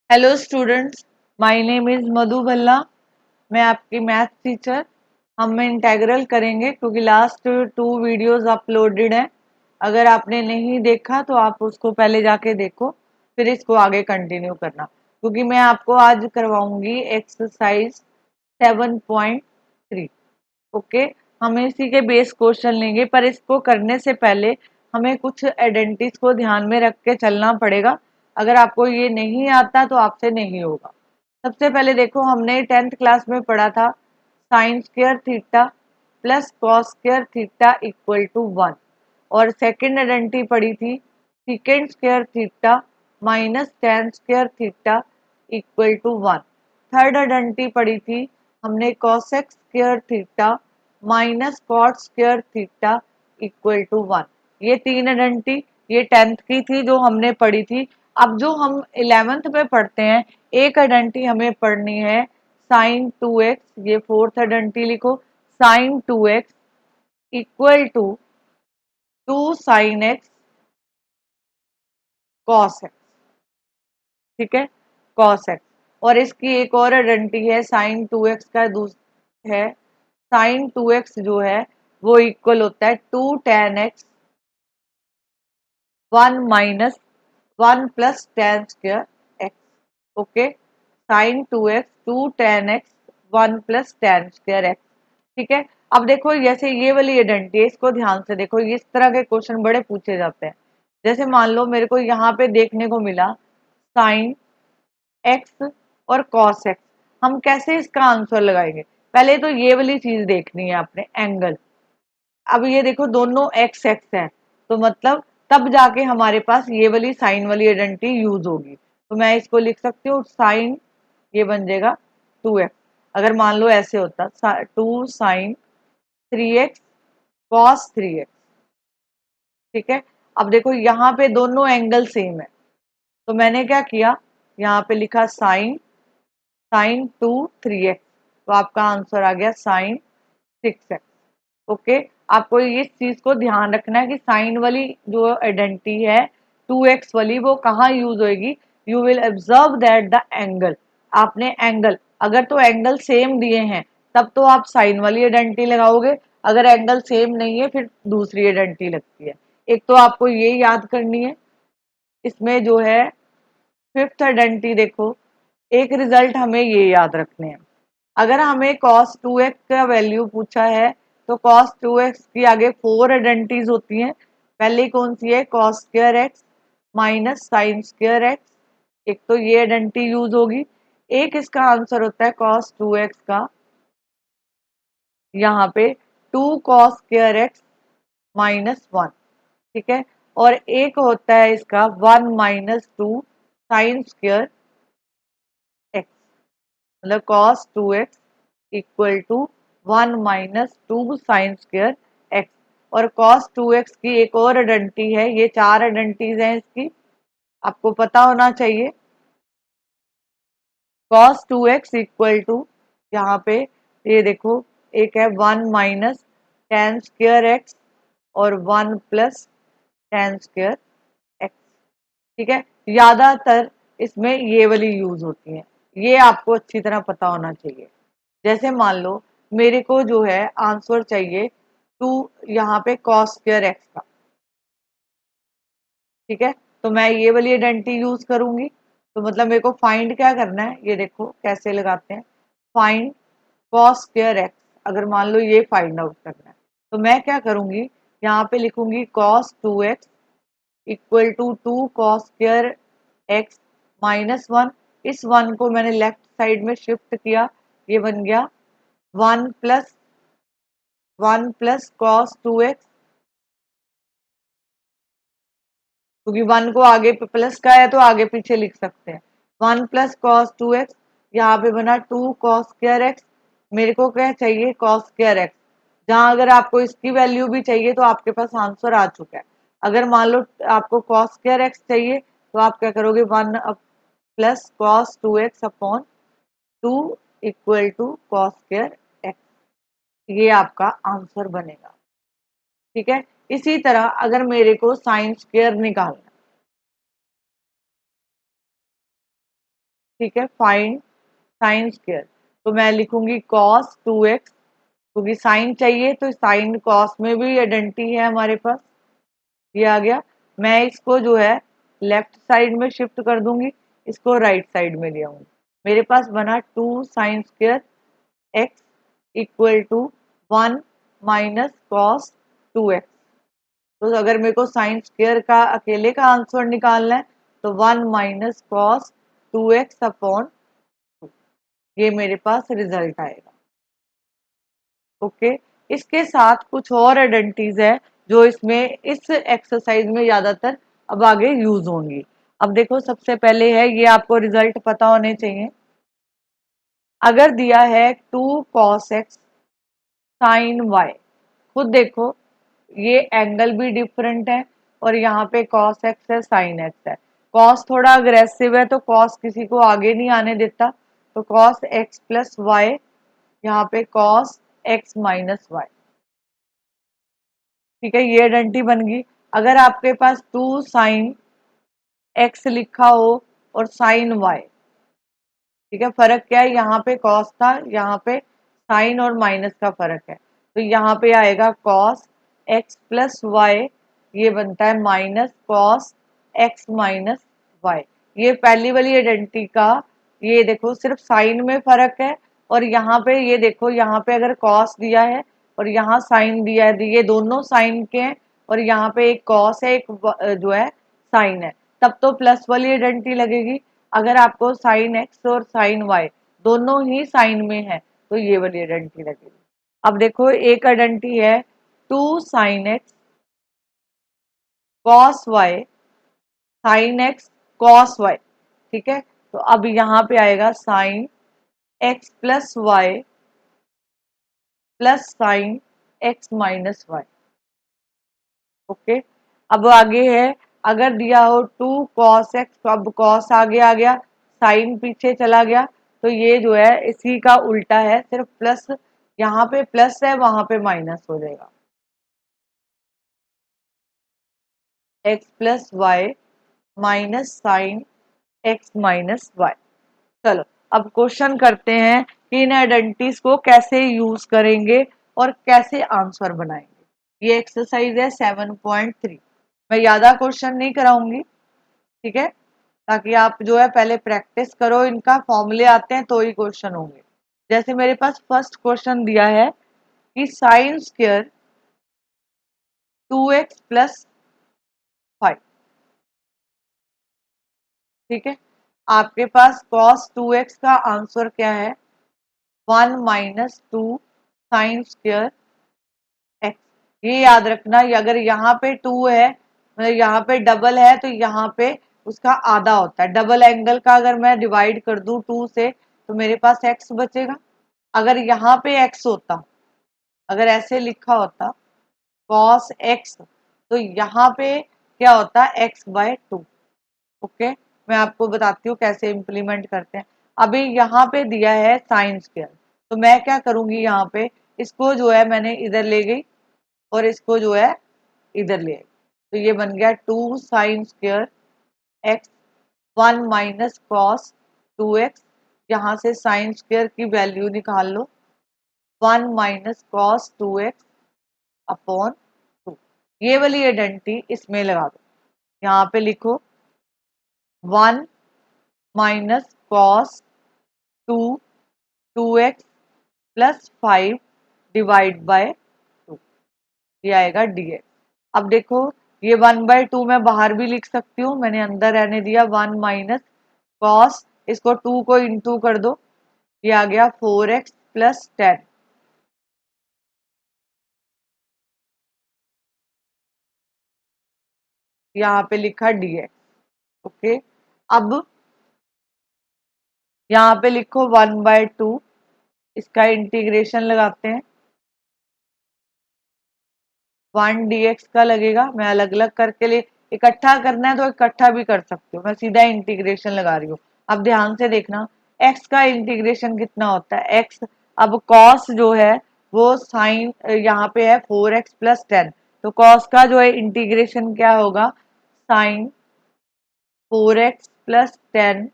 Hello students, my name is Madhu Bhalla. मैं आपकी math teacher. हम इंटेग्रल करेंगे क्योंकि लास्ट 2 वीडियोस अपलोडेड हैं। अगर आपने नहीं देखा तो आप उसको पहले जाके देखो, फिर इसको आगे कंटिन्यू करना, क्योंकि मैं आपको आज करवाऊंगी एक्सरसाइज 7.3। ओके, हम इसी के बेस क्वेश्चन लेंगे, पर इसको करने से पहले हमें कुछ आइडेंटिटीज को ध्यान में रख के चलना पड़ेगा। अगर आपको ये नहीं आता तो आपसे नहीं होगा। सबसे पहले देखो, हमने 10th क्लास में पढ़ा था sine square theta plus cos square theta equal to 1। और सेकेंड आइडेंटिटी पढ़ी थी secant square theta minus tan square theta equal to 1। Third identity पढ़ी थी हमने cosec square theta minus cot square theta equal to 1। ये तीन identity ये 10th की थी जो हमने पढ़ी थी। अब जो हम 11th में पढ़ते हैं, एक आइडेंटिटी हमें पढ़नी है साइन 2x। ये फोर्थ आइडेंटिटी लिखो, sine 2x equal to 2 sin x cos x. ठीक है, कॉस एक्स। और इसकी एक और आइडेंटिटी है साइन 2x का है साइन 2x जो है वो इक्वल होता है 2 tan x 1 - 1 + tan² x। Okay, sine 2x 2 tan x 1 + tan²x। ठीक है, अब देखो जैसे ये वाली आइडेंटिटी है, इसको ध्यान से देखो। इस तरह के क्वेश्चन बड़े पूछे जाते हैं। जैसे मान लो मेरे को यहाँ पे देखने को मिला साइन एक्स और कॉस एक्स। हम कैसे इसका आंसर लगाएंगे? पहले तो ये वाली चीज देखनी है आपने, एंगल। अब ये देखो दोनों एक्स एक्स है, तो मतलब तब जाके हमारे पास ये वाली साइन वाली आइडेंटिटी यूज होगी। तो मैं इसको लिख सकती हूँ साइन, ये बन जाएगा 2x। अगर मान लो ऐसे होता 2 sin 3x कॉस 3x। ठीक है, अब देखो यहाँ पे दोनों एंगल सेम है, तो मैंने क्या किया, यहाँ पे लिखा साइन 2 3x, तो आपका आंसर आ गया साइन 6x। ओके, आपको इस चीज को ध्यान रखना है कि साइन वाली जो आइडेंटिटी है 2x वाली, वो कहाँ यूज होगी। You will observe that the angle, आपने एंगल, अगर तो एंगल सेम दिए हैं तब तो आप साइन वाली आइडेंटिटी लगाओगे। अगर एंगल सेम नहीं है फिर दूसरी आइडेंटिटी लगती है। एक तो आपको ये याद करनी है। इसमें जो है फिफ्थ आइडेंटिटी देखो, एक रिजल्ट हमें ये याद रखने हैं। अगर हमें cos 2x का वैल्यू पूछा है तो cos 2x की आगे 4 आइडेंटिटीज होती हैं। पहली कौन सी है, cos square x minus sign square x. एक तो ये आइडेंटिटी यूज होगी। एक इसका आंसर होता है cos 2x का यहाँ पे 2 cos स्क्वायर एक्स -1। ठीक है, और एक होता है इसका 1 - 2 साइन स्क्वायर एक्स, मतलब cos 2x equal to 1 - 2 sine square x. और cos 2x की एक और आइडेंटिटी है, ये 4 आइडेंटिटीज हैं इसकी, आपको पता होना चाहिए। cos 2x इक्वल टू, यहाँ पे ये देखो, एक है 1 - tan² x और 1 + tan² x। ठीक है, ज्यादातर इसमें ये वाली यूज होती है, ये आपको अच्छी तरह पता होना चाहिए। जैसे मान लो मेरे को जो है आंसर चाहिए टू, यहाँ पे cos स्क्वायर एक्स का। ठीक है, तो मैं ये वाली आइडेंटिटी यूज करूंगी। तो मतलब मेरे को फाइंड क्या करना है, ये देखो कैसे लगाते हैं, फाइंड cos स्क्वायर एक्स। अगर मान लो ये फाइंड आउट करना है तो मैं क्या करूंगी, यहाँ पे लिखूंगी cos 2x equal to 2 cos square x -1। इस 1 को मैंने लेफ्ट साइड में शिफ्ट किया, ये बन गया 1 + cos 2x, क्योंकि 1 को आगे प्लस का है तो आगे पीछे लिख सकते हैं। 1 + cos 2x, यहाँ पे बना 2 cos स्क्वायर एक्स। मेरे को क्या चाहिए, cos स्क्वायर एक्स। जहां अगर आपको इसकी वैल्यू भी चाहिए तो आपके पास आंसर आ चुका है। अगर मान लो आपको cos स्क्वायर एक्स चाहिए तो आप क्या करोगे, 1 + cos 2x upon 2 equal to cos square x. ये आपका आंसर बनेगा। ठीक है, इसी तरह अगर मेरे को साइन स्क्वायर निकालना ठीक है, फाइंड साइन स्क्वायर। तो मैं लिखूंगी cos 2x, क्योंकि साइन चाहिए तो साइन कॉस में भी आइडेंटिटी है हमारे पास, ये आ गया। मैं इसको जो है लेफ्ट साइड में शिफ्ट कर दूंगी, इसको राइट साइड में ले आऊंगी। मेरे पास बना 2 sine square x equal to 1 minus cos 2x। तो अगर मेरे को साइन स्क्वायर का अकेले का आंसर निकालना है तो 1 माइनस कॉस 2x अपॉन, ये मेरे पास रिजल्ट आएगा। ओके, इसके साथ कुछ और आइडेंटिटीज है जो इसमें इस एक्सरसाइज में ज्यादातर अब आगे यूज होंगी। अब देखो, सबसे पहले है, ये आपको रिजल्ट पता होने चाहिए। अगर दिया है 2 कॉस एक्स साइन वाई, खुद देखो ये एंगल भी डिफरेंट है और यहाँ पे कॉस एक्स है साइन एक्स है। कॉस थोड़ा अग्रेसिव है तो कॉस किसी को आगे नहीं आने देता, तो कॉस एक्स प्लस वाई, यहाँ पे कॉस एक्स माइनस वाई। ठीक है, ये आइडेंटिटी बन गई। अगर आपके पास 2 साइन एक्स लिखा हो और साइन वाई, ठीक है, फर्क क्या है, यहाँ पे कॉस था, यहाँ पे साइन और माइनस का फर्क है, तो यहाँ पे आएगा कॉस एक्स प्लस वाई, ये बनता है minus cos x minus y. ये पहली वाली आइडेंटिटी का, ये देखो सिर्फ साइन में फर्क है, और यहाँ पे ये देखो, यहाँ पे अगर कॉस दिया है और यहाँ साइन दिया है, ये दोनों साइन के हैं, और यहाँ पे एक कॉस है, एक जो है साइन है, तब तो प्लस वाली आइडेंटिटी लगेगी। अगर आपको साइन एक्स और साइन वाई दोनों ही साइन में है तो ये वाली आइडेंटिटी लगेगी। अब देखो, एक आइडेंटिटी है 2 sine x cos y sine x cos y, ठीक है, तो अब यहाँ पे आएगा sine x plus y plus sine x minus y. Okay, अब आगे है, अगर दिया हो 2 कॉस एक्स, तो अब कॉस आगे आ गया, साइन पीछे चला गया, तो ये जो है इसी का उल्टा है, सिर्फ प्लस, यहाँ पे प्लस है वहां पे माइनस हो जाएगा, x plus y minus sine x minus y. चलो, अब क्वेश्चन करते हैं कि इन आइडेंटिटीज को कैसे यूज करेंगे और कैसे आंसर बनाएंगे। ये एक्सरसाइज है 7.3। मैं ज्यादा क्वेश्चन नहीं कराऊंगी, ठीक है, ताकि आप जो है पहले प्रैक्टिस करो, इनका फॉर्मूले आते हैं तो ही क्वेश्चन होंगे। जैसे मेरे पास फर्स्ट क्वेश्चन दिया है कि साइन स्क्वायर 2x प्लस 5, ठीक है, आपके पास cos 2x का आंसर क्या है, 1 माइनस 2 साइन स्क्वायर एक्स। ये याद रखना, अगर यहाँ पे 2 है, मतलब यहाँ पे डबल है, तो यहाँ पे उसका आधा होता है। डबल एंगल का अगर मैं डिवाइड कर दूं 2 से तो मेरे पास x बचेगा। अगर यहाँ पे x होता, अगर ऐसे लिखा होता cos x, तो यहाँ पे क्या होता है, x बाय 2। ओके, मैं आपको बताती हूँ कैसे इंप्लीमेंट करते हैं। अभी यहाँ पे दिया है साइन स्क्वायर, तो मैं क्या करूंगी, यहाँ पे इसको जो है मैंने इधर ले गई और इसको जो है इधर ले आई, तो ये बन गया 2 sine square x 1 minus cos 2x। यहाँ से साइन स्क्वायर की वैल्यू निकाल लो, 1 माइनस कॉस 2x अपॉन 2। ये वाली आइडेंटिटी इसमें लगा दो, यहाँ पे लिखो 1 minus cos 2 2x plus 5 divide by 2, ये आएगा dx। अब देखो, ये 1/2 मैं बाहर भी लिख सकती हूँ, मैंने अंदर रहने दिया 1 माइनस कॉस, इसको 2 को इंटू कर दो, ये आ गया 4x प्लस 10। यहाँ पे लिखा dx। ओके, अब यहाँ पे लिखो 1/2, इसका इंटीग्रेशन लगाते हैं, 1 dx का लगेगा। मैं अलग अलग करके लिए, इकट्ठा करना है तो इकट्ठा भी कर सकती हूँ, मैं सीधा इंटीग्रेशन लगा रही हूँ। अब ध्यान से देखना, x का इंटीग्रेशन कितना होता है, x, अब cos जो है वो साइन, यहाँ पे है 4x प्लस 10, तो cos का जो है इंटीग्रेशन क्या होगा, साइन 4x प्लस 10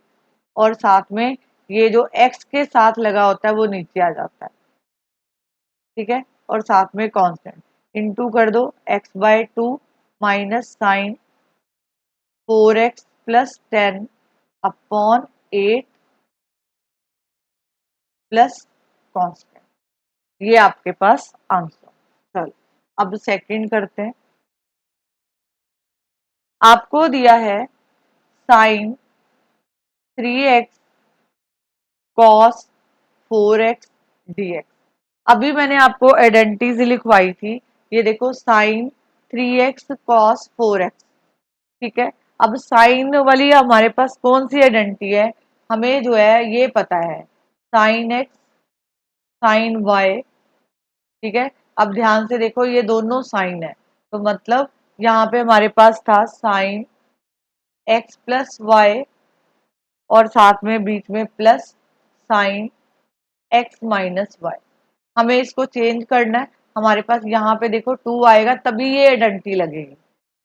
और साथ में ये जो x के साथ लगा होता है वो नीचे आ जाता है, ठीक है। और साथ में कांस्टेंट इंटू कर दो x/2 minus sine 4x plus 10 upon 8 plus constant. ये आपके पास आंसर। चलो अब सेकंड करते हैं। आपको दिया है sign 3x cos 4x dx। अभी मैंने आपको आइडेंटिटीज लिखवाई थी, ये देखो साइन 3x कॉस 4x, ठीक है। अब साइन वाली हमारे पास कौन सी आइडेंटिटी है, हमें जो है ये पता है साइन x साइन y, ठीक है। अब ध्यान से देखो ये दोनों साइन है, तो मतलब यहाँ पे हमारे पास था साइन x प्लस वाई और साथ में बीच में plus sine x minus y. हमें इसको चेंज करना है, हमारे पास यहाँ पे देखो 2 आएगा तभी ये आइडेंटिटी लगेगी,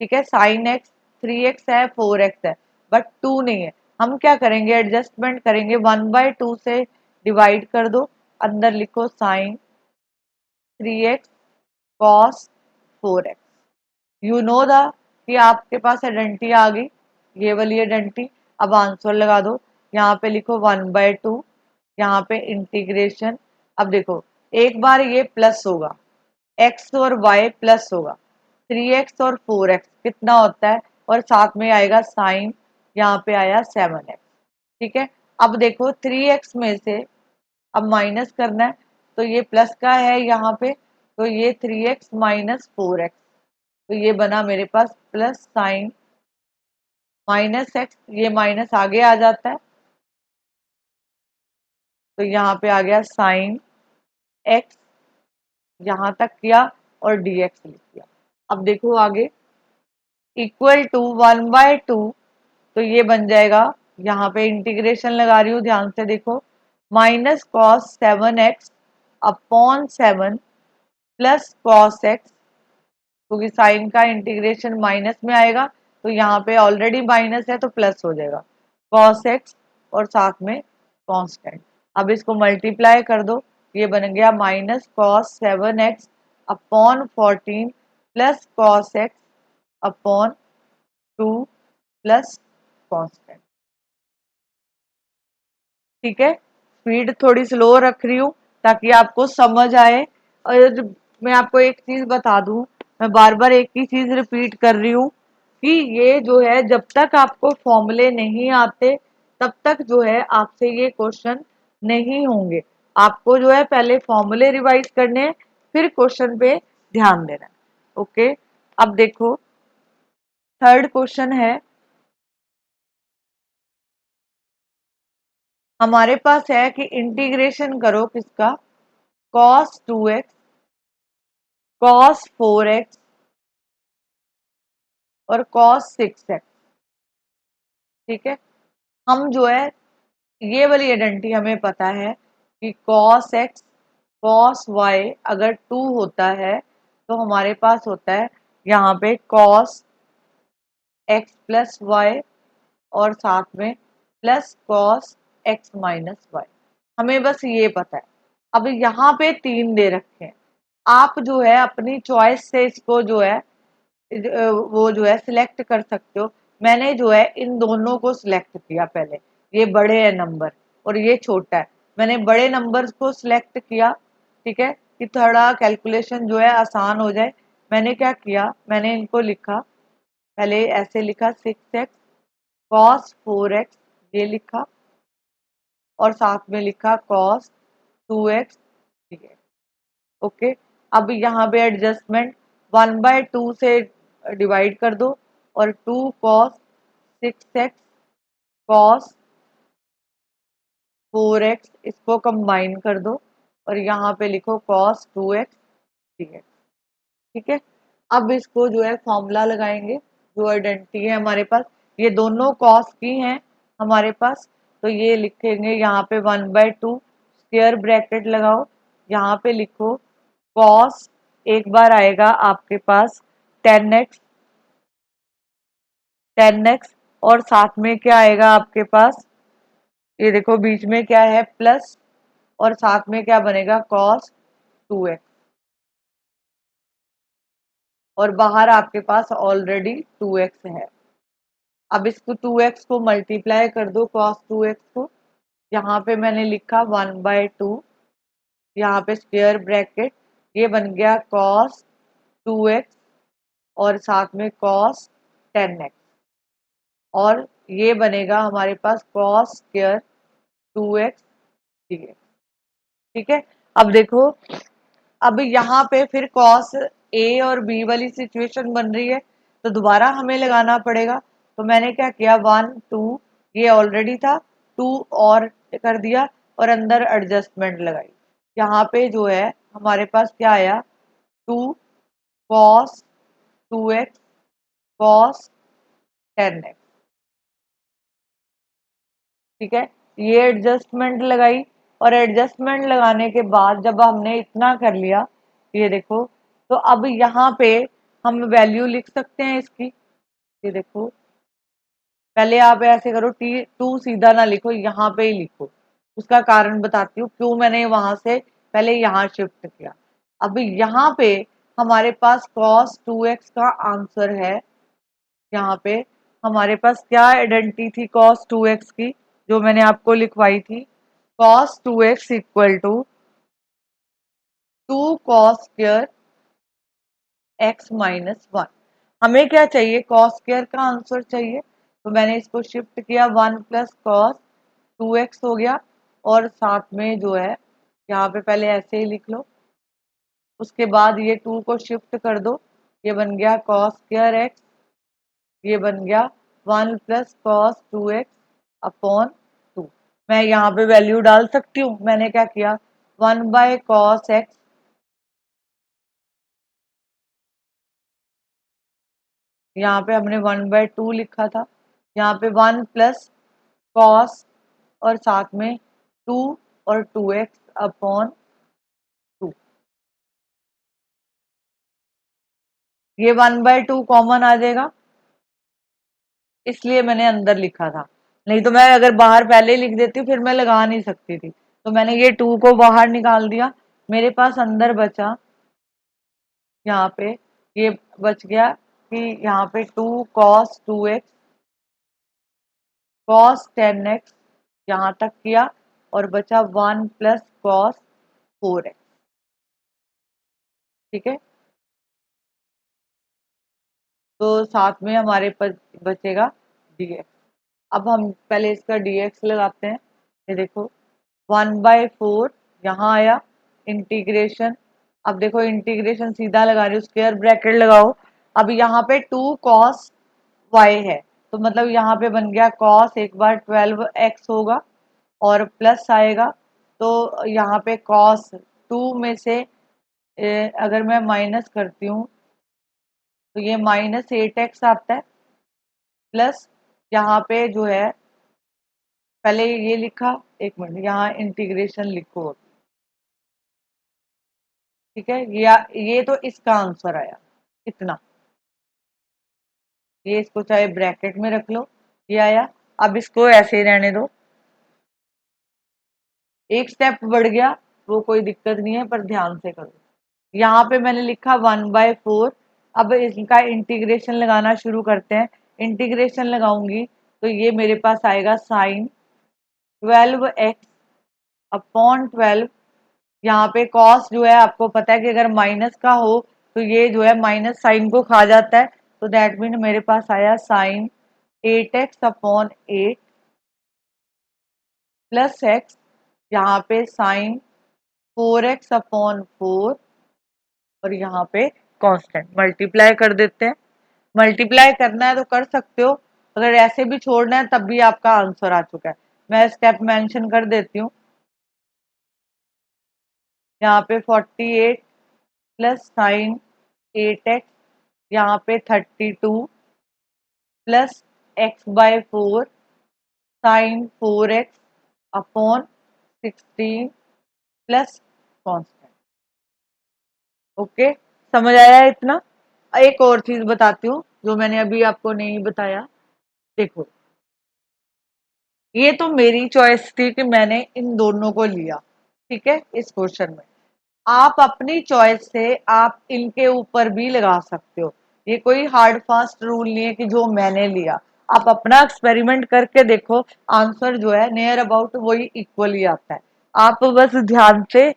ठीक है। साइन x 3x है 4x है बट 2 नहीं है। हम क्या करेंगे, एडजस्टमेंट करेंगे, 1/2 से डिवाइड कर दो, अंदर लिखो sine 3x cos 4x। You know the कि आपके पास आइडेंटिटी आ गई, ये वाली आइडेंटिटी। अब आंसर लगा दो, यहाँ पे लिखो 1/2, यहाँ पे इंटीग्रेशन। अब देखो एक बार ये प्लस होगा, x और y प्लस होगा, 3x और 4x कितना होता है, और साथ में आएगा साइन, यहाँ पे आया 7x, ठीक है। अब देखो 3x में से अब माइनस करना है, तो ये प्लस का है यहाँ पे, तो ये 3x माइनस 4x, तो ये बना मेरे पास प्लस साइन माइनस एक्स, ये माइनस आगे आ जाता है, तो यहाँ पे आ गया साइन एक्स, यहां तक किया और dx लिख दिया। अब देखो आगे इक्वल टू 1/2, तो ये बन जाएगा, यहाँ पे इंटीग्रेशन लगा रही हूँ ध्यान से देखो, minus cos 7x upon 7 plus cos x, क्योंकि साइन का इंटीग्रेशन माइनस में आएगा, तो यहाँ पे ऑलरेडी माइनस है तो प्लस हो जाएगा, कॉस एक्स और साथ में कांस्टेंट। अब इसको मल्टीप्लाई कर दो, ये बन गया minus cos 7x upon 14 plus cos x upon 2 plus constant, ठीक है। स्पीड थोड़ी स्लो रख रही हूँ ताकि आपको समझ आए। और मैं आपको एक चीज बता दूं, मैं बार बार एक ही चीज रिपीट कर रही हूँ कि ये जो है जब तक आपको फॉर्मूले नहीं आते तब तक जो है आपसे ये क्वेश्चन नहीं होंगे। आपको जो है पहले फॉर्मूले रिवाइज करने हैं, फिर क्वेश्चन पे ध्यान देना है। ओके, अब देखो थर्ड क्वेश्चन है, हमारे पास है कि इंटीग्रेशन करो किसका, cos 2x cos 4x और cos 6x, ठीक है। हम जो है ये वाली आइडेंटिटी हमें पता है कि cos x cos y अगर 2 होता है तो हमारे पास होता है यहाँ पे cos x प्लस वाई और साथ में plus cos x minus y, हमें बस ये पता है। अब यहाँ पे 3 दे रखे हैं, आप जो है अपनी चॉइस से इसको जो है वो जो है सिलेक्ट कर सकते हो। मैंने जो है इन दोनों को सिलेक्ट किया पहले, ये बड़े है नंबर और ये छोटा है, मैंने बड़े नंबर्स को सिलेक्ट किया, ठीक है, कि थोड़ा कैलकुलेशन जो है आसान हो जाए। मैंने क्या किया, मैंने इनको लिखा, पहले ऐसे लिखा 6x cos 4x, ये लिखा और साथ में लिखा cos 2x, ठीक है। ओके, अब यहाँ पे एडजस्टमेंट 1/2 से डिवाइड कर दो और 2 cos 6x cos 4x इसको कंबाइन कर दो और यहाँ पे लिखो cos 2x dx, ठीक है। अब इसको जो है फॉर्मूला लगाएंगे, जो आइडेंटिटी है हमारे पास, ये दोनों cos की हैं हमारे पास, तो ये लिखेंगे यहाँ पे 1/2 स्क्वायर ब्रैकेट लगाओ, यहाँ पे लिखो cos, एक बार आएगा आपके पास 10x 10x और साथ में क्या आएगा आपके पास ये देखो बीच में क्या है प्लस, और साथ में क्या बनेगा cos 2x, और बाहर आपके पास ऑलरेडी 2x है। अब इसको 2x को मल्टीप्लाई कर दो cos 2x को, यहाँ पे मैंने लिखा 1/2, यहाँ पे स्क्वायर ब्रैकेट, ये बन गया cos 2x और साथ में cos 10x, और ये बनेगा हमारे पास cos स्क्वायर 2x dx। ठीक है, अब देखो, अब यहाँ पे फिर cos a और b वाली सिचुएशन बन रही है, तो दोबारा हमें लगाना पड़ेगा। तो मैंने क्या किया, 1 2, ये ऑलरेडी था, 2 और कर दिया, और अंदर एडजस्टमेंट लगाई। यहाँ पे जो है हमारे पास क्या आया, 2 cos 2x cos 10x। ठीक है, ये एडजस्टमेंट लगाई, और एडजस्टमेंट लगाने के बाद जब हमने इतना कर लिया, ये देखो, तो अब यहाँ पे हम वैल्यू लिख सकते हैं इसकी। ये देखो, पहले आप ऐसे करो, T2 सीधा ना लिखो, यहाँ पे ही लिखो। उसका कारण बताती हूँ क्यों मैंने वहां से पहले यहाँ शिफ्ट किया। अब यहाँ पे हमारे पास cos 2x का आंसर है। यहाँ पे हमारे पास क्या आइडेंटिटी थी cos 2x की, जो मैंने आपको लिखवाई थी, cos 2x equal to 2 cos square x minus 1। हमें क्या चाहिए, cos स्क्वायर का आंसर चाहिए, तो मैंने इसको शिफ्ट किया, 1 प्लस cos 2x हो गया, और साथ में जो है यहाँ पे पहले ऐसे ही लिख लो, उसके बाद ये 2 को शिफ्ट कर दो, ये बन गया cos स्क्वायर x, ये बन गया 1 प्लस cos 2x अपॉन 2। मैं यहाँ पे वैल्यू डाल सकती हूँ, मैंने क्या किया, 1/cos x, यहाँ पे हमने 1/2 लिखा था, यहाँ पे 1 प्लस cos और साथ में 2 और 2x अपॉन 2। ये 1/2 कॉमन आ जाएगा, इसलिए मैंने अंदर लिखा था, नहीं तो मैं अगर बाहर पहले ही लिख देती फिर मैं लगा नहीं सकती थी। तो मैंने ये 2 को बाहर निकाल दिया, मेरे पास अंदर बचा, यहाँ पे ये बच गया कि यहाँ पे 2 cos 2x cos 10x, यहाँ तक किया, और बचा 1 प्लस cos 4x। ठीक है, तो साथ में हमारे पास बचेगा dx। अब हम पहले इसका dx लगाते हैं। ये देखो, 1/4 यहाँ आया, इंटीग्रेशन, अब देखो इंटीग्रेशन सीधा लगा रही हूँ, स्क्वायर ब्रैकेट लगाओ। अब यहाँ पे 2 cos y है, तो मतलब यहाँ पे बन गया cos, एक बार 12x होगा, और प्लस आएगा, तो यहाँ पे cos 2 में से अगर मैं माइनस करती हूँ, तो ये -8x आता है, प्लस यहाँ पे जो है पहले ये लिखा, एक मिनट यहाँ इंटीग्रेशन लिखो। ठीक है, ये तो इसका आंसर आया इतना, ये इसको चाहे ब्रैकेट में रख लो, ये आया। अब इसको ऐसे ही रहने दो, एक स्टेप बढ़ गया, वो कोई दिक्कत नहीं है, पर ध्यान से करो। यहाँ पे मैंने लिखा 1/4, अब इसका इंटीग्रेशन लगाना शुरू करते हैं। इंटीग्रेशन लगाऊंगी तो ये मेरे पास आएगा साइन 12x अपॉन 12। यहाँ पे कॉस जो है आपको पता है कि अगर माइनस का हो तो ये जो है माइनस साइन को खा जाता है, तो दैट मीन मेरे पास आया sign 8x upon 8 plus x, यहाँ पे साइन 4x अपॉन 4, और यहाँ पे कांस्टेंट मल्टीप्लाई कर देते हैं। मल्टीप्लाई करना है तो कर सकते हो, अगर ऐसे भी छोड़ना है तब भी आपका आंसर आ चुका है। मैं स्टेप मेंशन कर देती हूँ, यहाँ पे 48 प्लस साइन 8x, यहाँ पे 32 plus x/4 sine 4x upon 16 plus constant. Okay, समझ आया इतना। एक और चीज बताती हूँ जो मैंने अभी आपको नहीं बताया। देखो, ये तो मेरी चॉइस थी कि मैंने इन दोनों को लिया, ठीक है। इस क्वेश्चन में आप अपनी चॉइस से आप इनके ऊपर भी लगा सकते हो। ये कोई हार्ड फास्ट रूल नहीं है कि जो मैंने लिया। आप अपना एक्सपेरिमेंट करके देखो, आंसर जो है नियर अबाउट वही इक्वली आता है। आप बस ध्यान से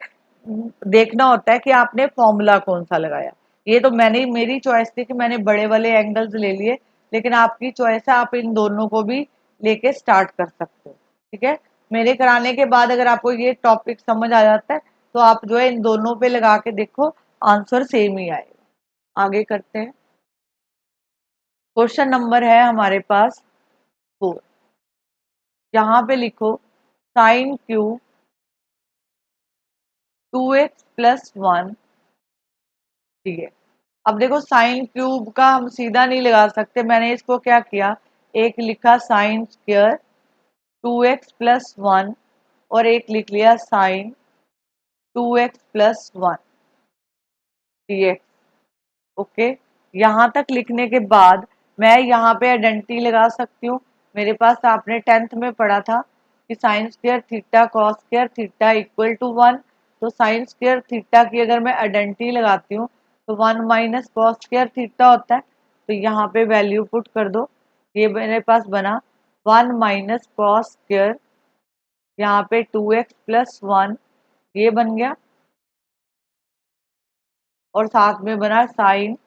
देखना होता है कि आपने फॉर्मूला कौन सा लगाया। ये तो मैंने, मेरी चॉइस थी कि मैंने बड़े वाले एंगल्स ले लिए, लेकिन आपकी चॉइस है, आप इन दोनों को भी लेके स्टार्ट कर सकते हो, ठीक है। मेरे कराने के बाद अगर आपको ये टॉपिक समझ आ जाता है तो आप जो है इन दोनों पे लगा के देखो, आंसर सेम ही आएगा। आगे करते हैं। क्वेश्चन नंबर है हमारे पास 4। यहाँ पे लिखो साइन क्यूब 2x+1 dx। अब देखो साइन क्यूब का हम सीधा नहीं लगा सकते, मैंने इसको क्या किया, एक लिखा साइन स्क्वायर 2x+1 और एक लिख लिया साइन 2x+1 dx। ओके, यहाँ तक लिखने के बाद मैं यहाँ पे आइडेंटिटी लगा सकती हूँ। मेरे पास आपने 10th में पढ़ा था कि sine square theta cos square theta equal to 1। तो साइन स्क्वायर थीटा की अगर मैं आइडेंटिटी लगाती हूँ तो 1 माइनस कॉस स्क्वायर थीटा होता है। तो यहाँ पे वैल्यू पुट कर दो, ये मेरे पास बना 1 माइनस कॉस स्क्वायर, यहाँ पे 2x+1 ये बन गया, और साथ में बना साइन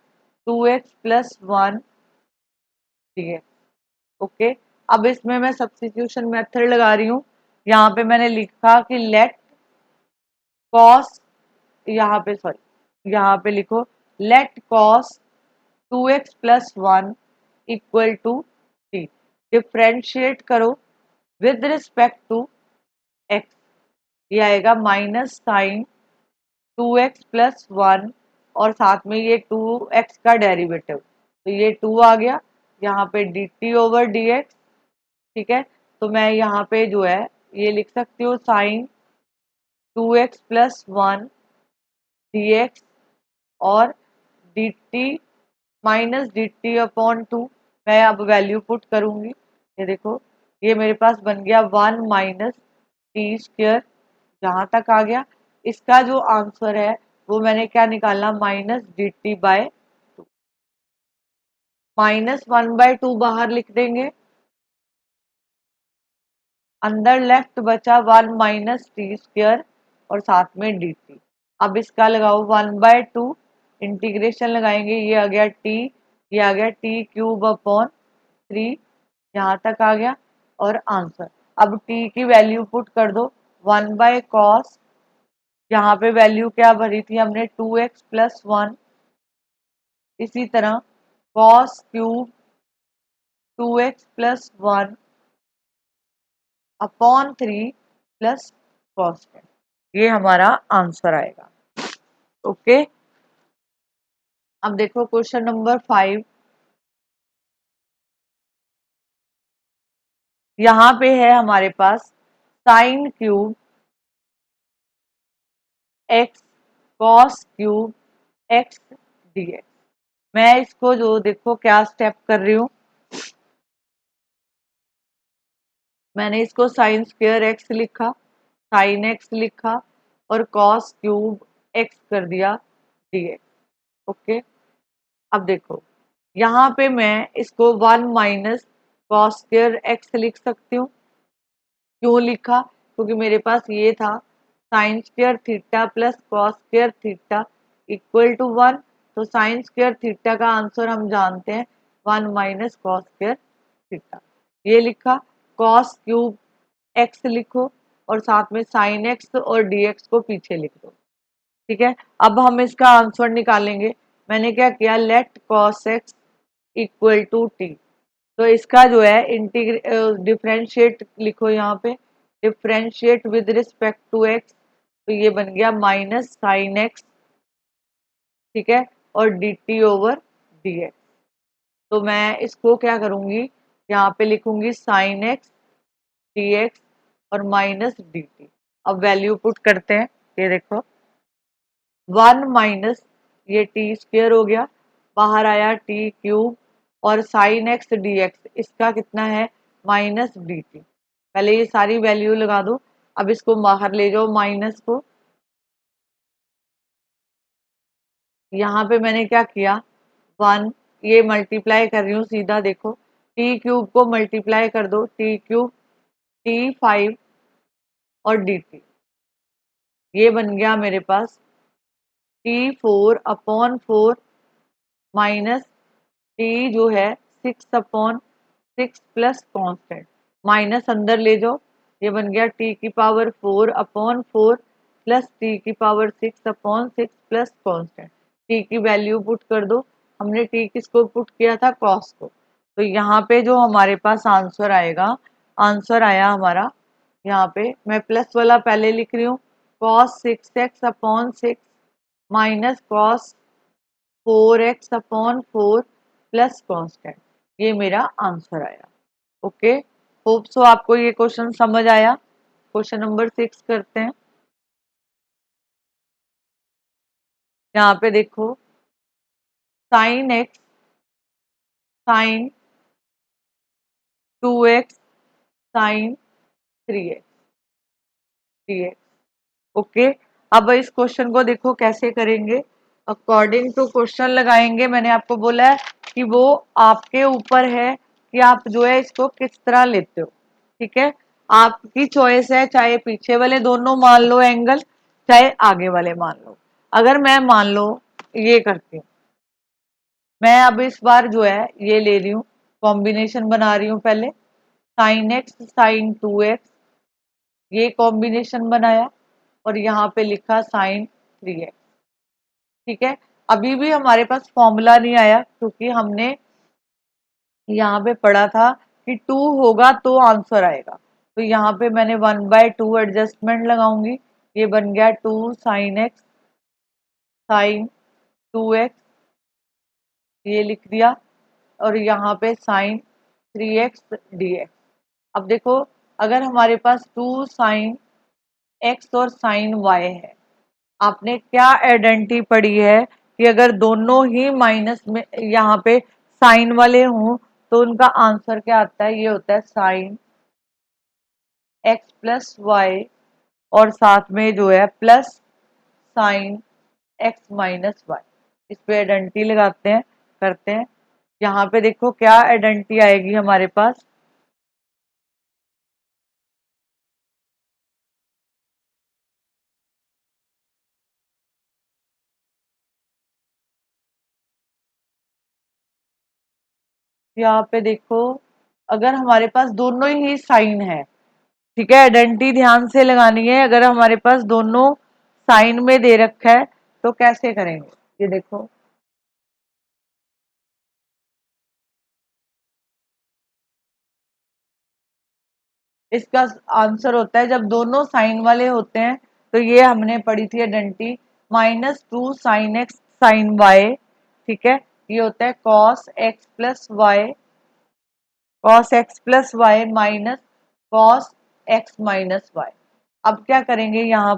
2x+1 dx। ओके, अब इसमें मैं सब्स्टिट्यूशन मेथड लगा रही हूँ। यहाँ पे मैंने लिखा कि लेट कॉस, यहाँ पे सॉरी, यहाँ पे लिखो let cos 2x+1 equal to t. Differentiate करो विद रिस्पेक्ट टू एक्स, ये आएगा माइनस साइन 2x+1 और साथ में ये 2x का डेरिवेटिव, तो ये 2 आ गया, यहाँ पे dt/dx, ठीक है। तो मैं यहाँ पे जो है ये लिख सकती हूँ साइन 2x+1 dx और dt माइनस dt/2। मैं अब वैल्यू पुट करूंगी, ये देखो ये मेरे पास बन गया 1 माइनस टी स्क्वायर, जहां तक आ गया। इसका जो आंसर है वो मैंने क्या निकाला, माइनस dt/2। -1/2 बाहर लिख देंगे, अंदर लेफ्ट बचा 1 माइनस टी स्क्वायर और साथ में डी टी। अब इसका लगाओ 1/2, इंटीग्रेशन लगाएंगे, ये आ गया टी, ये आ गया t³/3, यहाँ तक आ गया और आंसर। अब t की वैल्यू पुट कर दो, 1/cos, यहाँ पे वैल्यू क्या भरी थी हमने 2x+1, इसी तरह cos³ 2x+1 upon 3 plus cos, ये हमारा आंसर आएगा। ओके, अब देखो क्वेश्चन नंबर 5। यहाँ पे है हमारे पास sine cube x cos cube x dx। मैं इसको जो देखो क्या स्टेप कर रही हूँ, मैंने इसको साइन स्क्वायर एक्स लिखा, साइन एक्स लिखा और कॉस क्यूब एक्स कर दिया dx। ओके, अब देखो यहाँ पे मैं इसको 1 माइनस कॉस स्क्वायर एक्स लिख सकती हूँ। क्यों लिखा, क्योंकि मेरे पास ये था sine square theta plus cos square theta equal to 1। तो साइन स्क्वायर थीटा का आंसर हम जानते हैं 1 माइनस कॉस स्क्वायर थीटा, ये लिखा। कॉस क्यूब एक्स लिखो और साथ में साइन एक्स और dx को पीछे लिख दो, ठीक है। अब हम इसका आंसर निकालेंगे। मैंने क्या किया, let cos x equal to t. तो इसका जो है डिफरेंशिएट लिखो, यहाँ पे differentiate with respect to x, तो ये बन गया माइनस साइन एक्स, ठीक है, और dt/dx। तो मैं इसको क्या करूंगी, यहाँ पे लिखूंगी साइन एक्स dx और माइनस dt। अब वैल्यू पुट करते हैं, ये देखो 1 माइनस ये टी स्क्वेयर हो गया, बाहर आया t³ और साइन एक्स dx, इसका कितना है माइनस dt। पहले ये सारी वैल्यू लगा दो। अब इसको बाहर ले जाओ माइनस को। यहाँ पे मैंने क्या किया, 1 ये मल्टीप्लाई कर रही हूँ सीधा, देखो टी क्यूब को मल्टीप्लाई कर दो, टी क्यूब T5 और dt, ये बन गया मेरे पास T4/4 माइनस टी जो है 6/6 प्लस कांस्टेंट, माइनस अंदर ले जाओ, ये बन गया T⁴/4 plus T⁶/6 plus constant. T की वैल्यू पुट कर दो, हमने टी किसको पुट किया था, कॉस को। तो यहाँ पे जो हमारे पास आंसर आएगा, आंसर आया हमारा, यहाँ पे मैं प्लस वाला पहले लिख रही हूँ, cos6x/6 minus cos4x/4 plus constant, ये मेरा आंसर आया। ओके, होप सो आपको ये क्वेश्चन समझ आया। क्वेश्चन नंबर 6 करते हैं। यहाँ पे देखो, sine x sine 2x sine 3x। Okay, अब इस क्वेश्चन को देखो कैसे करेंगे, अकॉर्डिंग टू क्वेश्चन लगाएंगे। मैंने आपको बोला है कि वो आपके ऊपर है कि आप जो है इसको किस तरह लेते हो। ठीक है, आपकी चॉइस है, चाहे पीछे वाले दोनों मान लो एंगल, चाहे आगे वाले मान लो। अगर मैं मान लो ये करती हूँ, मैं अब इस बार जो है ये ले रही हूँ, कॉम्बिनेशन बना रही हूँ पहले, साइन एक्स साइन 2x, ये कॉम्बिनेशन बनाया और यहाँ पे लिखा साइन 3x। ठीक है, अभी भी हमारे पास फॉर्मूला नहीं आया क्योंकि हमने यहाँ पे पढ़ा था कि 2 होगा तो आंसर आएगा। तो यहाँ पे मैंने 1/2 एडजस्टमेंट लगाऊंगी, ये बन गया 2 साइन एक्स साइन 2x, ये लिख दिया, और यहाँ पे साइन 3x dx। अब देखो, अगर हमारे पास 2 साइन x और साइन y है, आपने क्या आइडेंटिटी पढ़ी है कि अगर दोनों ही माइनस में यहाँ पे साइन वाले हों तो उनका आंसर क्या आता है, ये होता है साइन x प्लस वाई, और साथ में जो है plus sine x minus y. इस पे आइडेंटिटी लगाते हैं, करते हैं। यहाँ पे देखो क्या आइडेंटिटी आएगी हमारे पास, यहाँ पे देखो अगर हमारे पास दोनों ही साइन है, ठीक है, आइडेंटिटी ध्यान से लगानी है। अगर हमारे पास दोनों साइन में दे रखा है तो कैसे करेंगे, ये देखो, इसका आंसर होता है जब दोनों साइन वाले होते हैं, तो ये हमने पढ़ी थी identity, -2 sine x sine y. ठीक है, ये होता है cos x plus y, cos x plus y minus cos x minus y. अब क्या करेंगे, यहाँ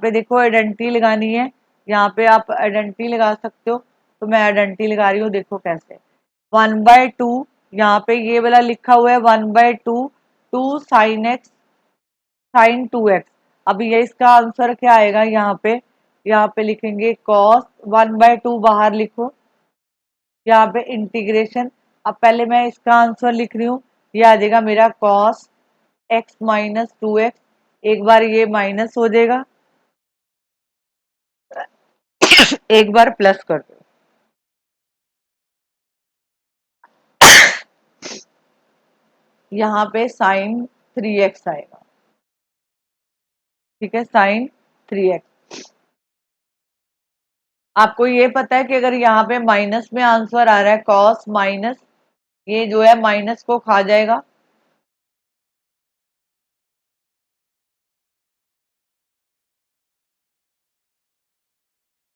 पे देखो आइडेंटिटी लगानी है, यहाँ पे आप आइडेंटिटी लगा सकते हो, तो मैं आइडेंटिटी लगा रही हूँ, देखो कैसे, 1/2, यहाँ पे ये वाला लिखा हुआ है 1/2 2 साइन एक्स साइन 2x। अब ये इसका आंसर क्या आएगा, यहाँ पे लिखेंगे कॉस 1/2, बाहर लिखो, यहाँ पे इंटीग्रेशन। अब पहले मैं इसका आंसर लिख रही हूँ, ये आ जाएगा मेरा कॉस एक्स माइनस 2x, एक बार ये माइनस हो जाएगा, एक बार प्लस कर दो, यहाँ पे साइन 3x आएगा। ठीक है, साइन 3x। आपको ये पता है कि अगर यहाँ पे माइनस में आंसर आ रहा है, कॉस माइनस, ये जो है माइनस को खा जाएगा,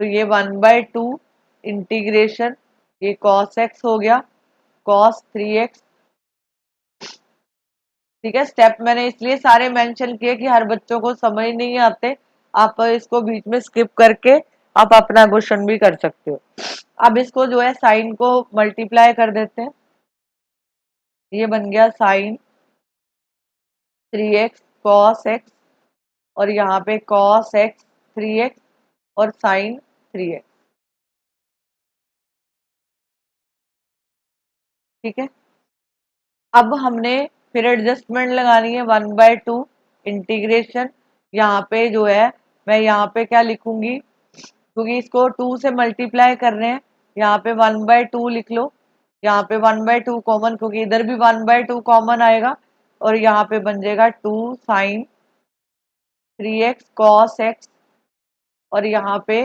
तो ये 1/2 इंटीग्रेशन, ये कॉस एक्स हो गया, कॉस 3x। ठीक है, स्टेप मैंने इसलिए सारे मेंशन किए कि हर बच्चों को समझ नहीं आते, आप इसको बीच में स्किप करके आप अपना क्वेश्चन भी कर सकते हो। अब इसको जो है साइन को मल्टीप्लाई कर देते हैं, ये बन गया साइन 3x cos x, और यहाँ पे cos x 3x और sin 3x। ठीक है, अब हमने फिर एडजस्टमेंट लगानी है 1/2 इंटीग्रेशन। यहाँ पे जो है मैं यहाँ पे क्या लिखूंगी, क्योंकि इसको 2 से मल्टीप्लाई कर रहे हैं, यहाँ पे 1/2 लिख लो। यहाँ पे 1/2 कॉमन, क्योंकि इधर भी 1/2 कॉमन आएगा, और यहाँ पे बन जाएगा 2 sin 3x cos x, और यहाँ पे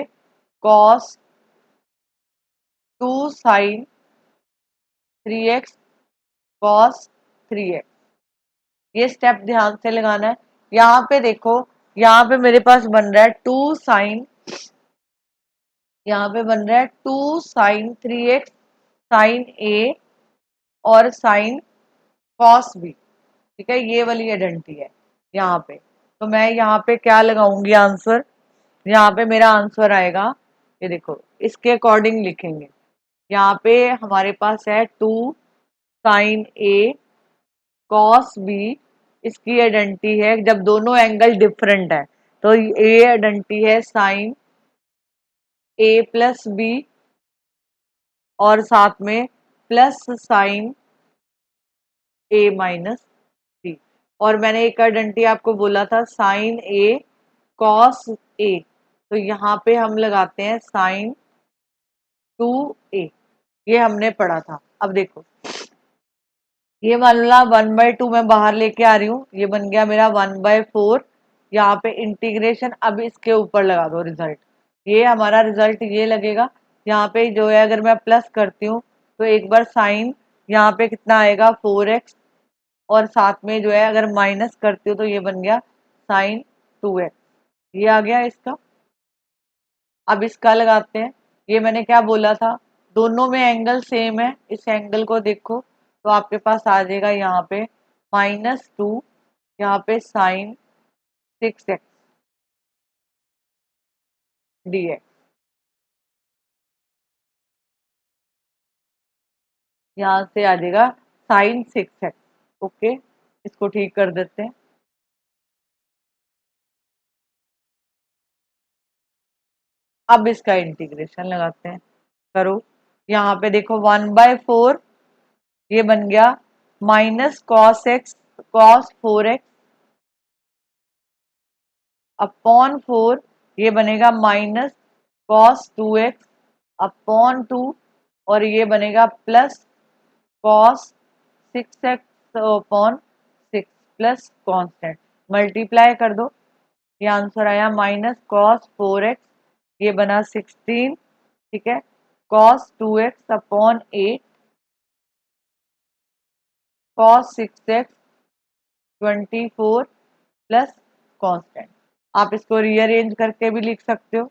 cos 2 sin 3x cos 3x। ये स्टेप ध्यान से लगाना है। यहाँ पे देखो, यहाँ पे मेरे पास बन रहा है 2 साइन, यहाँ पे बन रहा है 2 साइन 3x साइन ए और साइन कॉस बी। ठीक है, ये वाली आइडेंटिटी है यहाँ पे। तो मैं यहाँ पे क्या लगाऊंगी आंसर, यहाँ पे मेरा आंसर आएगा, ये देखो इसके अकॉर्डिंग लिखेंगे। यहाँ पे हमारे पास है 2 साइन ए कॉस बी, इसकी आइडेंटिटी है जब दोनों एंगल डिफरेंट है, तो ये आइडेंटिटी है साइन ए प्लस बी और साथ में प्लस साइन ए माइनस बी। और मैंने एक आइडेंटिटी आपको बोला था साइन ए कॉस ए, तो यहाँ पे हम लगाते हैं साइन 2a। ये हमने पढ़ा था। अब देखो ये वाला 1/2 मैं बाहर लेके आ रही हूँ, ये बन गया मेरा 1/4। यहाँ पे इंटीग्रेशन अब इसके ऊपर लगा दो रिजल्ट, ये हमारा रिजल्ट ये लगेगा। यहाँ पे जो है अगर मैं प्लस करती हूँ तो एक बार साइन यहाँ पे कितना आएगा 4x, और साथ में जो है अगर माइनस करती हूँ तो ये बन गया साइन 2x। ये आ गया इसका। अब इसका लगाते हैं। ये मैंने क्या बोला था, दोनों में एंगल सेम है, इस एंगल को देखो तो आपके पास आ जाएगा यहाँ पे -2, यहाँ पे साइन 6x dx। यहाँ से आ जाएगा साइन 6x। ओके, इसको ठीक कर देते हैं। अब इसका इंटीग्रेशन लगाते हैं, करो। यहाँ पे देखो 1/4, ये बन गया -cos 4x अपॉन 4, ये बनेगा -cos 2x अपॉन 2, और ये बनेगा plus cos 6x upon 6 plus constant, multiply कर दो। ये आंसर आया -cos 4x, ये बना 16। ठीक है, cos 2x upon 8 cos 6x 24 plus constant. आप इसको रीअरेंज करके भी लिख सकते हो,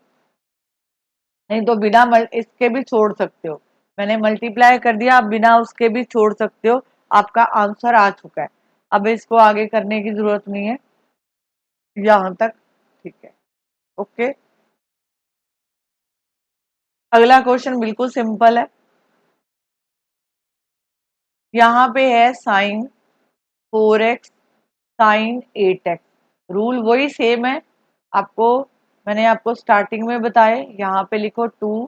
नहीं तो बिना इसके भी छोड़ सकते हो। मैंने मल्टीप्लाई कर दिया, आप बिना उसके भी छोड़ सकते हो। आपका आंसर आ चुका है, अब इसको आगे करने की जरूरत नहीं है, यहां तक। ठीक है, ओके। अगला क्वेश्चन बिल्कुल सिंपल है। यहाँ पे है sine 4x sine 8x, rule वही सेम है। आपको मैंने आपको स्टार्टिंग में बताए, यहाँ पे लिखो 2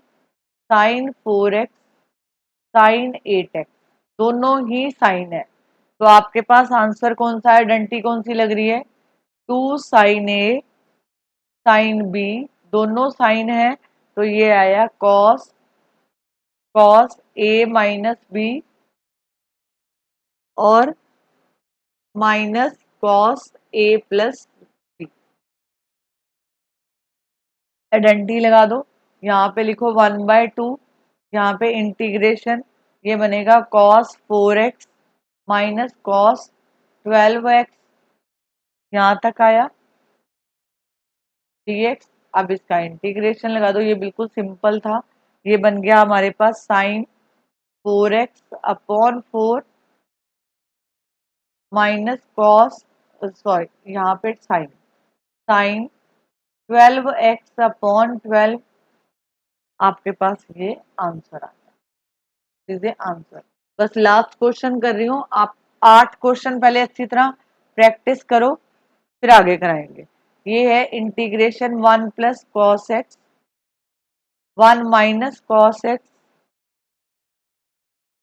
साइन 4x साइन 8x, दोनों ही साइन है। तो आपके पास आंसर कौन सा है, आइडेंटिटी कौन सी लग रही है, 2 साइन ए साइन बी, दोनों साइन है, तो ये आया cos cos A minus B और minus cos A plus B. Identity लगा दो, यहाँ पे लिखो 1/2, यहाँ पे इंटीग्रेशन, ये बनेगा cos 4x minus cos 12x, यहाँ तक आया dx। अब इसका इंटीग्रेशन लगा दो, ये बिल्कुल सिंपल था। ये बन गया हमारे पास sine 4x upon 4 minus cos, sorry यहाँ पे साइन साइन 12x अपॉन 12। आपके पास ये आंसर आ गया, सीधे आंसर। बस लास्ट क्वेश्चन कर रही हूँ, आप 8 क्वेश्चन पहले अच्छी तरह प्रैक्टिस करो, फिर आगे कराएंगे। ये है integration 1 plus cos x, 1 minus cos x,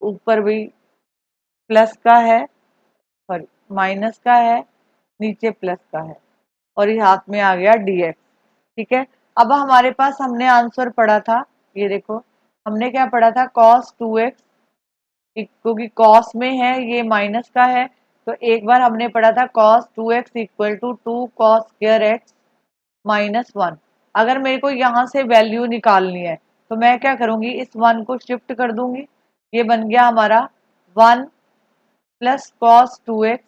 ऊपर भी प्लस का है, सॉरी माइनस का है, नीचे प्लस का है, और ये हाथ में आ गया dx। ठीक है, अब हमारे पास हमने आंसर पढ़ा था, ये देखो हमने क्या पढ़ा था, cos 2x, क्योंकि cos में है ये माइनस का है, तो एक बार हमने पढ़ा था cos 2x equal to 2 cos square x minus 1। अगर मेरे को यहाँ से वैल्यू निकालनी है तो मैं क्या करूंगी, इस 1 को शिफ्ट कर दूंगी, ये बन गया हमारा 1 plus cos 2x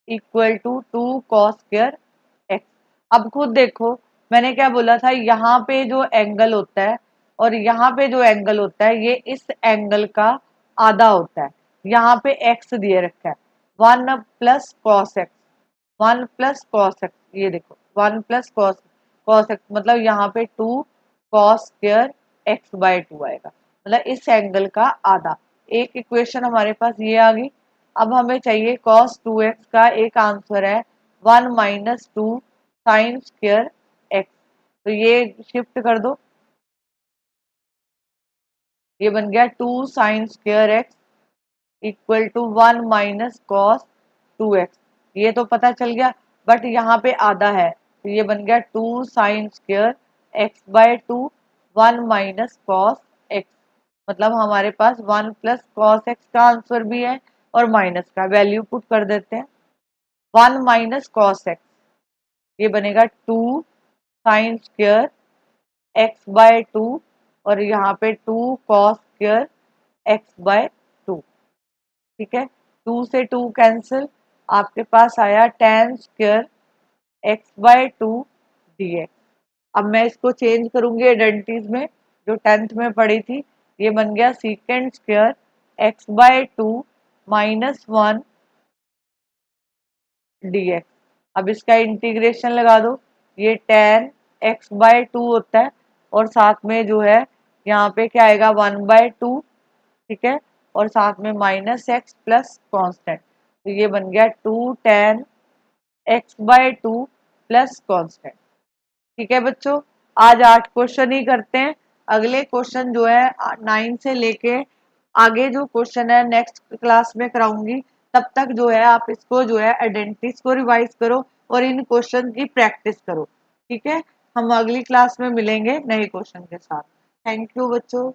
equal to 2 cos square x. अब खुद देखो मैंने क्या बोला था, यहाँ पे जो एंगल होता है और यहाँ पे जो एंगल होता है, ये इस एंगल का आधा होता है। यहाँ पे एक्स दिए रखा है, 1 plus cos x, 1 plus cos x, ये देखो 1 प्लस कॉस कॉस एक्स, मतलब यहाँ पे 2 कॉस स्क्वायर एक्स बाय 2 आएगा, मतलब इस एंगल का आधा। एक इक्वेशन हमारे पास ये आ गई। अब हमें चाहिए cos 2x का एक आंसर है 1 माइनस 2 साइन स्क्वायर एक्स, तो ये शिफ्ट कर दो, ये बन गया 2 sine square x equal to 1 minus cos 2x। ये तो पता चल गया, बट यहाँ पे आधा है, तो ये बन गया 2 sine square x by 2, 1 minus cos x, मतलब हमारे पास 1 प्लस कॉस एक्स का आंसर भी है और माइनस का वैल्यू पुट कर देते हैं। 1 माइनस कॉस एक्स, ये बनेगा 2 साइन स्क्वायर एक्स बाय 2, और यहाँ पे 2 कॉस स्क्वायर एक्स बाय 2। ठीक है, 2 से 2 कैंसिल, आपके पास आया tan square x by 2 dx। अब मैं इसको चेंज करूंगी आइडेंटिटीज में, जो 10th में पढ़ी थी, ये बन गया secant square x by 2 minus 1 dx। अब इसका इंटीग्रेशन लगा दो, ये tan x बाय 2 होता है, और साथ में जो है यहाँ पे क्या आएगा 1 बाय 2, ठीक है, और साथ में माइनस एक्स प्लस कॉन्स्टेंट, तो ये बन गया 2 tan x by 2 plus constant. ठीक है बच्चों, आज 8 क्वेश्चन ही करते हैं, अगले क्वेश्चन जो है 9 से लेके आगे जो क्वेश्चन है नेक्स्ट क्लास में कराऊंगी। तब तक जो है आप इसको जो है आइडेंटिटीज को रिवाइज करो और इन क्वेश्चन की प्रैक्टिस करो। ठीक है, हम अगली क्लास में मिलेंगे नए क्वेश्चन के साथ। थैंक यू बच्चों।